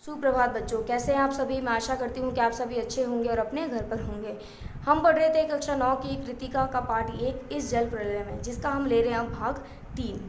सुप्रभात बच्चों, कैसे हैं आप सभी। मैं आशा करती हूँ कि आप सभी अच्छे होंगे और अपने घर पर होंगे। हम पढ़ रहे थे कक्षा 9 की कृतिका का पाठ 1 इस जल प्रलय में, जिसका हम ले रहे हैं अब भाग 3।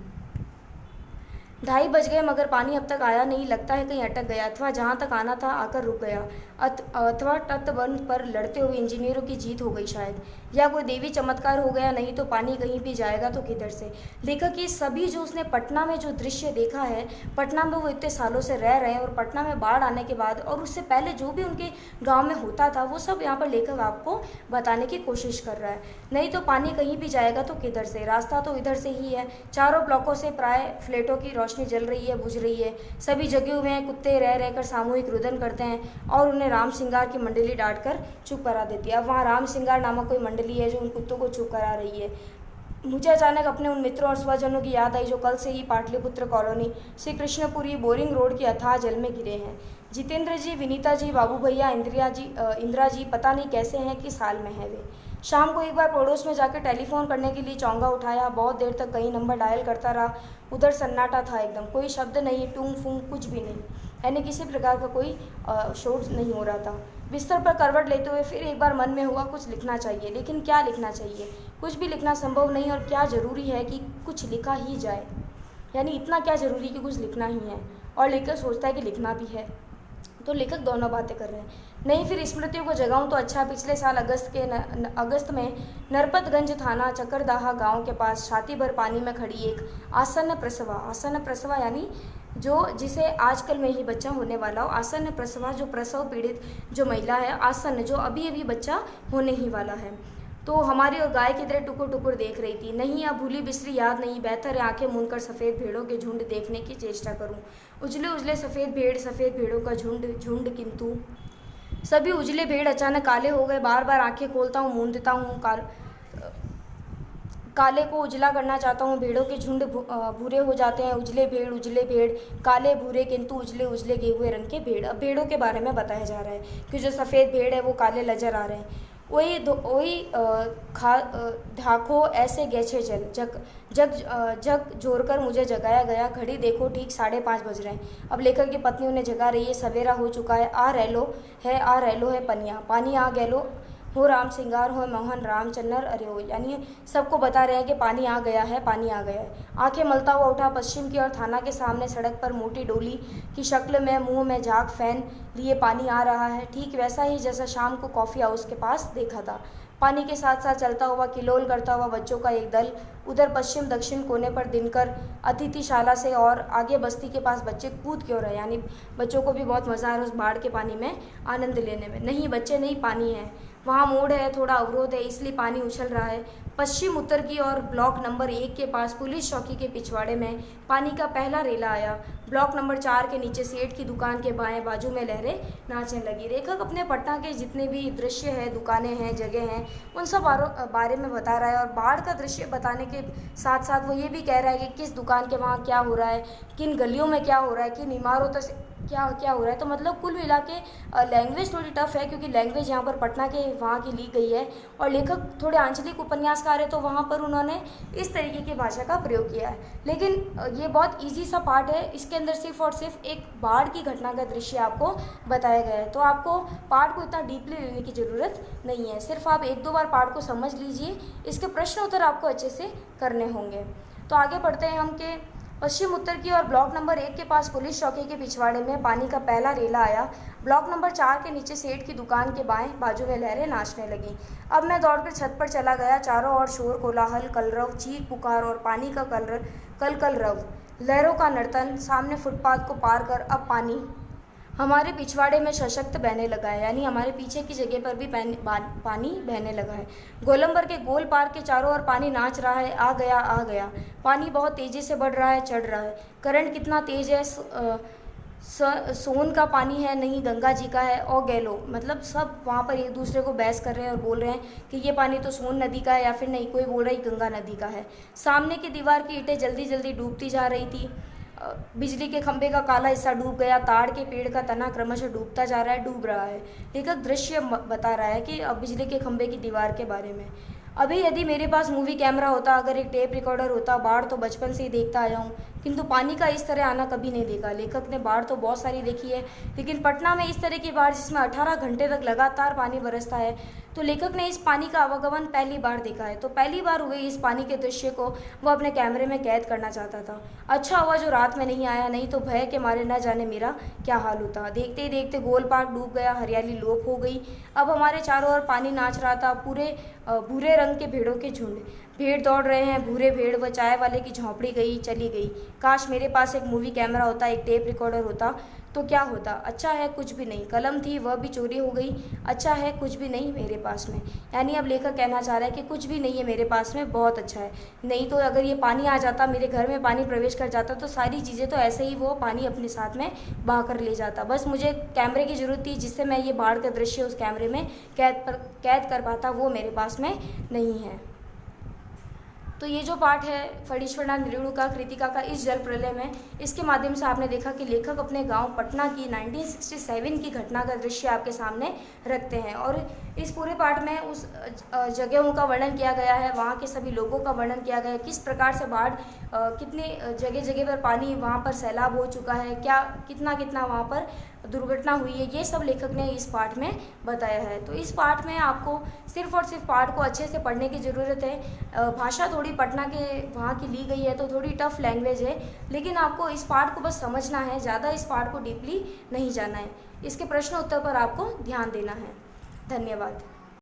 2:30 बज गए मगर पानी अब तक आया नहीं। लगता है कहीं अटक गया अथवा जहाँ तक आना था आकर रुक गया, अथवा तटबंध पर लड़ते हुए इंजीनियरों की जीत हो गई शायद, या कोई देवी चमत्कार हो गया। नहीं तो पानी कहीं भी जाएगा तो किधर से। लेखक ये सभी जो उसने पटना में जो दृश्य देखा है, पटना में वो इतने सालों से रह रहे हैं और पटना में बाढ़ आने के बाद और उससे पहले जो भी उनके गाँव में होता था, वो सब यहाँ पर लेखक आपको बताने की कोशिश कर रहा है। नहीं तो पानी कहीं भी जाएगा तो किधर से, रास्ता तो इधर से ही है। चारों ब्लॉकों से प्राय फ्लैटों की रोशनी जल रही है, बुझ रही है। सभी जगे हुए हैं, कुत्ते रह रहकर सामूहिक रुदन करते हैं और उन्हें राम सिंगार की मंडली डांट कर चुप करा देती है। अब वहाँ राम सिंगार नामक कोई मंडली है जो उन कुत्तों को चुप करा रही है। मुझे अचानक अपने उन मित्रों और स्वजनों की याद आई जो कल से ही Pataliputra colony Shri Krishnapuri boring road की अथाह जल में गिरे हैं। जितेंद्र जी, विनीता जी, बाबू भैया, इंदिरा जी पता नहीं कैसे हैं, किस हाल में है वे। शाम को एक बार पड़ोस में जाकर टेलीफोन करने के लिए चौंगा उठाया। बहुत देर तक कई नंबर डायल करता रहा। उधर सन्नाटा था एकदम, कोई शब्द नहीं, टूंग फूंग कुछ भी नहीं, यानी किसी प्रकार का कोई शोर नहीं हो रहा था। बिस्तर पर करवट लेते हुए फिर एक बार मन में हुआ कुछ लिखना चाहिए, लेकिन क्या लिखना चाहिए। कुछ भी लिखना संभव नहीं, और क्या ज़रूरी है कि कुछ लिखा ही जाए, यानी इतना क्या ज़रूरी कि कुछ लिखना ही है। और लेखक सोचता है कि लिखना भी है, तो लेखक दोनों बातें कर रहे हैं। नहीं, फिर स्मृतियों को जगाऊं तो अच्छा। पिछले साल अगस्त में नरपतगंज थाना चकरदाहा गांव के पास छाती भर पानी में खड़ी एक आसन्न प्रसवा यानी जो जिसे आजकल में ही बच्चा होने वाला हो। आसन्न प्रसवा जो प्रसव पीड़ित जो महिला है, आसन्न जो अभी अभी बच्चा होने ही वाला है, तो हमारी और गाय की तरह टुकुर टुकुर देख रही थी। नहीं, अब भूली बिसरी याद नहीं, बेहतर है आंखें मूंद कर सफ़ेद भेड़ों के झुंड देखने की चेष्टा करूं। उजले उजले सफ़ेद भेड़ों का झुंड, किंतु सभी उजले भेड़ अचानक काले हो गए। बार बार आंखें खोलता हूँ, मूंदता हूँ, काले को उजला करना चाहता हूँ। भेड़ों के झुंड भूरे हो जाते हैं। उजले भेड़, काले भूरे किंतु उजले उजले गेहुए रंग के भेड़। अब भेड़ों के बारे में बताया जा रहा है कि जो सफ़ेद भेड़ है वो काले नजर आ रहे हैं। वही ढाको ऐसे गैछे चल, जग जोड़कर मुझे जगाया गया। घड़ी देखो, ठीक 5:30 बज रहे हैं। अब लेखक की पत्नी उन्हें जगा रही है। सवेरा हो चुका है। आ रहलो है पनिया, पानी आ गैलो हो। राम सिंगार हो मोहन राम चन्नर अरे हो, यानी सबको बता रहे हैं कि पानी आ गया है, पानी आ गया है। आंखें मलता हुआ उठा पश्चिम की ओर। थाना के सामने सड़क पर मोटी डोली की शक्ल में मुंह में झाग फैन लिए पानी आ रहा है, ठीक वैसा ही जैसा शाम को कॉफ़ी हाउस के पास देखा था। पानी के साथ साथ चलता हुआ, किलोल करता हुआ बच्चों का एक दल। उधर पश्चिम दक्षिण कोने पर दिनकर अतिथिशाला से और आगे बस्ती के पास बच्चे कूद क्यों रहे, यानी बच्चों को भी बहुत मज़ा आ रहा है उस बाढ़ के पानी में आनंद लेने में। नहीं बच्चे नहीं, पानी है। वहाँ मोड़ है, थोड़ा अवरोध है, इसलिए पानी उछल रहा है। पश्चिम उत्तर की ओर ब्लॉक नंबर 1 के पास पुलिस चौकी के पिछवाड़े में पानी का पहला रेला आया। ब्लॉक नंबर 4 के नीचे सेठ की दुकान के बाएं बाजू में लहरें नाचने लगी। लेखक अपने पटना के जितने भी दृश्य हैं, दुकानें हैं, जगह हैं, उन सब बारे में बता रहा है। और बाढ़ का दृश्य बताने के साथ साथ वो ये भी कह रहा है कि किस दुकान के वहाँ क्या हो रहा है, किन गलियों में क्या हो रहा है, किन इमारतों से क्या हो रहा है। तो मतलब कुल मिला के लैंग्वेज थोड़ी टफ है, क्योंकि लैंग्वेज यहाँ पर पटना के वहाँ की ली गई है। और लेखक थोड़े आंचलिक उपन्यासकार है, तो वहाँ पर उन्होंने इस तरीके की भाषा का प्रयोग किया है। लेकिन ये बहुत ईजी सा पार्ट है। इसके अंदर सिर्फ और सिर्फ एक बाढ़ की घटना का दृश्य आपको बताया गया है, तो आपको पार्ट को इतना डीपली लेने की ज़रूरत नहीं है। सिर्फ आप 1-2 बार पार्ट को समझ लीजिए, इसके प्रश्न उत्तर आपको अच्छे से करने होंगे। तो आगे बढ़ते हैं हम कि पश्चिम उत्तर की ओर ब्लॉक नंबर 1 के पास पुलिस चौकी के पिछवाड़े में पानी का पहला रेला आया। ब्लॉक नंबर 4 के नीचे सेठ की दुकान के बाएं बाजू में लहरें नाचने लगीं। अब मैं दौड़कर छत पर चला गया। चारों ओर शोर, कोलाहल, कलरव, चीख पुकार और पानी का कल रव, लहरों का नर्तन। सामने फुटपाथ को पार कर अब पानी हमारे पिछवाड़े में सशक्त बहने लगा है, यानी हमारे पीछे की जगह पर भी पानी बहने लगा है। गोलंबर के गोल पार के चारों ओर पानी नाच रहा है। आ गया। पानी बहुत तेज़ी से बढ़ रहा है, चढ़ रहा है। करंट कितना तेज़ है, सोन का पानी है, नहीं गंगा जी का है। और गैलो, मतलब सब वहाँ पर एक दूसरे को बहस कर रहे हैं और बोल रहे हैं कि ये पानी तो सोन नदी का है, या फिर नहीं, कोई बोल रहा है गंगा नदी का है। सामने की दीवार की ईंटें जल्दी जल्दी डूबती जा रही थी। बिजली के खंभे का काला हिस्सा डूब गया। ताड़ के पेड़ का तना क्रमशः डूबता जा रहा है, डूब रहा है। लेखक दृश्य बता रहा है कि अब बिजली के खंभे की दीवार के बारे में। अभी यदि मेरे पास मूवी कैमरा होता, अगर एक टेप रिकॉर्डर होता, बाढ़ तो बचपन से ही देखता आया हूँ, किंतु पानी का इस तरह आना कभी नहीं देखा। लेखक ने बाढ़ तो बहुत सारी देखी है, लेकिन पटना में इस तरह की बाढ़ जिसमें 18 घंटे तक लगातार पानी बरसता है, तो लेखक ने इस पानी का आवागमन पहली बार देखा है। तो पहली बार हुए इस पानी के दृश्य को वो अपने कैमरे में कैद करना चाहता था। अच्छा हुआ जो रात में नहीं आया, नहीं तो भय के मारे न जाने मेरा क्या हाल होता। देखते ही देखते गोल पार्क डूब गया, हरियाली लोप हो गई। अब हमारे चारों ओर पानी नाच रहा था, पूरे भूरे रंग के भेड़ों के झुंड। भेड़ दौड़ रहे हैं, भूरे भेड़। व चाय वाले की झोंपड़ी गई, चली गई। काश मेरे पास एक मूवी कैमरा होता, एक टेप रिकॉर्डर होता, तो क्या होता। अच्छा है कुछ भी नहीं। कलम थी, वह भी चोरी हो गई। अच्छा है कुछ भी नहीं मेरे पास में। यानी अब लेखक कहना चाह रहा है कि कुछ भी नहीं है मेरे पास में, बहुत अच्छा है। नहीं तो अगर ये पानी आ जाता, मेरे घर में पानी प्रवेश कर जाता, तो सारी चीज़ें तो ऐसे ही वो पानी अपने साथ में बहा कर ले जाता। बस मुझे कैमरे की ज़रूरत थी जिससे मैं ये बाढ़ का दृश्य उस कैमरे में कैद कर पाता, वो मेरे पास में नहीं है। तो ये जो पाठ है फणीश्वरनाथ रेणुका कृतिका का इस जल प्रलय में, इसके माध्यम से आपने देखा कि लेखक अपने गांव पटना की 1967 की घटना का दृश्य आपके सामने रखते हैं। और इस पूरे पाठ में उस जगहों का वर्णन किया गया है, वहाँ के सभी लोगों का वर्णन किया गया है, किस प्रकार से बाढ़ कितनी जगह जगह पर पानी, वहाँ पर सैलाब हो चुका है, क्या कितना कितना वहाँ पर दुर्घटना हुई है, ये सब लेखक ने इस पाठ में बताया है। तो इस पाठ में आपको सिर्फ और सिर्फ पाठ को अच्छे से पढ़ने की ज़रूरत है। भाषा थोड़ी पटना के वहाँ की ली गई है, तो थोड़ी टफ लैंग्वेज है, लेकिन आपको इस पाठ को बस समझना है, ज़्यादा इस पाठ को डीपली नहीं जानना है। इसके प्रश्न उत्तर पर आपको ध्यान देना है। धन्यवाद।